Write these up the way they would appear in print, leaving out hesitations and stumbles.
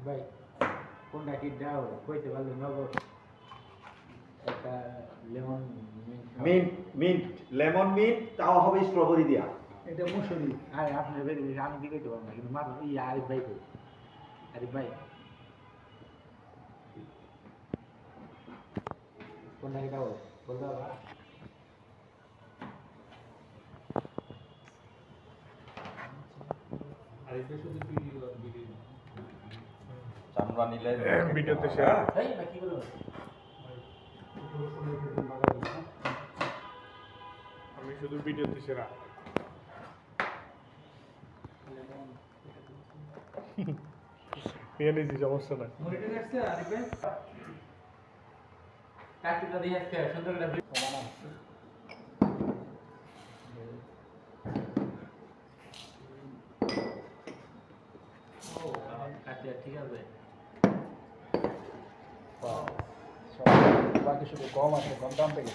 ভাই কোনটা কি দাও কইতে পারলে নগদ একটা lemon mint mint lemon mint তাও হবে স্ট্রবেরি দিয়া। এটা মুসুরি আরে আপনি বের আমি কি কইতে পারবো না কিন্তু মাত্র আরিফ ভাই কই আরিফ ভাই কোনটা কি দাও বলতে পারবা আরিফ ভাই শুধু ভিডিও চামড়া নিলে ভিডিওতে শেয়ার এই ভাই কি বলো আমি শুধু ভিডিওতে শেয়ার নিয়ে নিয়েছি সমস্যা নাই মনিটর আসছে আরিফ ভাই কাটিটা দিয়ে আসছে সুন্দর করে আচ্ছা ঠিক আছে বাকি শুধু কম আছে কম দাম থেকে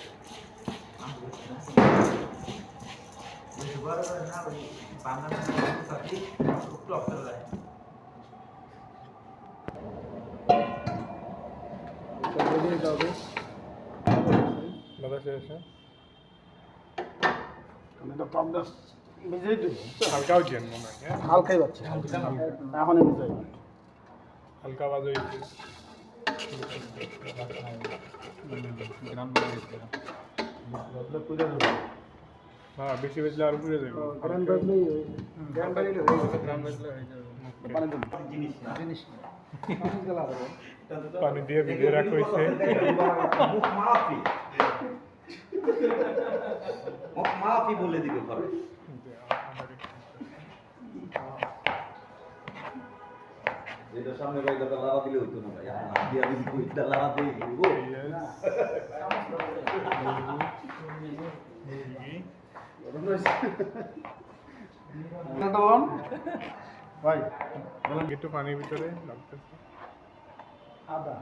দাদা শেষ আমি তো কম দাম মিজাই দেবো হালকাও জেন মনে হয় হ্যাঁ? হালকাই পাচ্ছি এখনই মিজাই হালকা বাজ হয়েছে হ্যাঁ বেশি বেশি আর পুড়ে যাবে গ্রাম বাজলেই গ্রাম বাজলে হয়ে যাবে গ্রাম বাজলে হয়ে যাবে পানি দিন জিনিস না জিনিস পানি গেলা হবে পানি দিয়ে ভিজিয়ে রাখা হয়েছে মুখ মাফি মুখ মাফি বলে দিবে ঘরে। যেটা সামনে ভাই দাদা লাড়া দিলে হইতো না ভাই এখন দিয়া দিবি কইটা লাড়া দিয়ে দিব। ভাই একটু পানির ভিতরে লাগতেছে আদা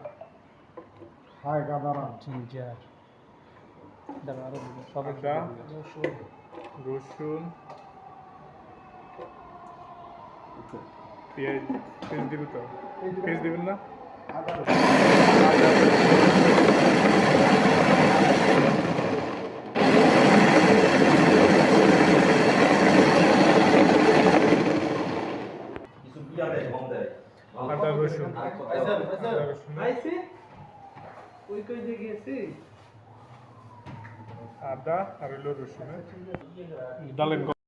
হাই গাদারা জিঞ্জার দাঁড়া আরো সব আদা রসুন পেঁয়াজ পেঁয়াজ দিবি তো পেঁয়াজ দিবেন না কিছু বিয়া দেয় কম দেয় আদা রসুন ওই কই দিয়ে গেছি আদা আর হলো রসুন ডালেন